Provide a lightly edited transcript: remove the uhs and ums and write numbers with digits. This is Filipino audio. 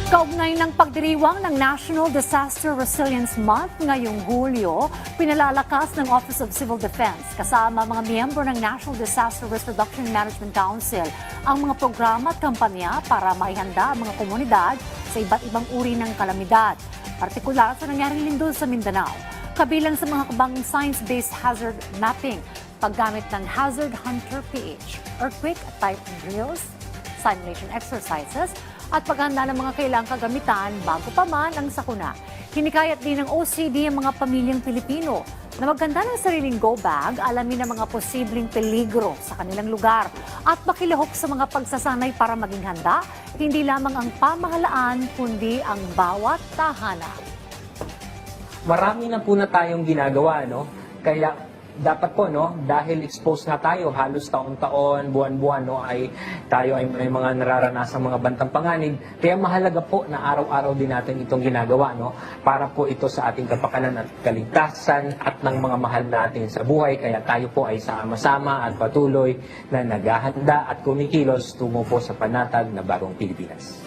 Kaugnay ng pagdiriwang ng National Disaster Resilience Month ngayong Hulyo, pinalalakas ng Office of Civil Defense kasama mga miyembro ng National Disaster Risk Reduction Management Council ang mga programa at kampanya para maihanda ang mga komunidad sa iba't ibang uri ng kalamidad, partikular sa nangyaring lindol sa Mindanao. Kabilang sa mga kabang science-based hazard mapping, paggamit ng Hazard Hunter PH, earthquake at typhoon drills, simulation exercises, at paghanda ng mga kailangang kagamitan bago pa man ang sakuna. Hinikayat din ng OCD ang mga pamilyang Pilipino na maghanda ng sariling go bag, alamin ang mga posibleng peligro sa kanilang lugar at makilahok sa mga pagsasanay para maging handa, hindi lamang ang pamahalaan kundi ang bawat tahanan. Marami na po na tayong ginagawa, no? Kaya dapat po, no, dahil exposed na tayo halos taon-taon, buwan-buwan, no, tayo ay may mga nararanasang mga bantang panganib. Kaya mahalaga po na araw-araw din natin itong ginagawa, no, para po ito sa ating kapakanan at kaligtasan at ng mga mahal natin sa buhay. Kaya tayo po ay sama-sama at patuloy na naghahanda at kumikilos tungo po sa panatag na bagong Pilipinas.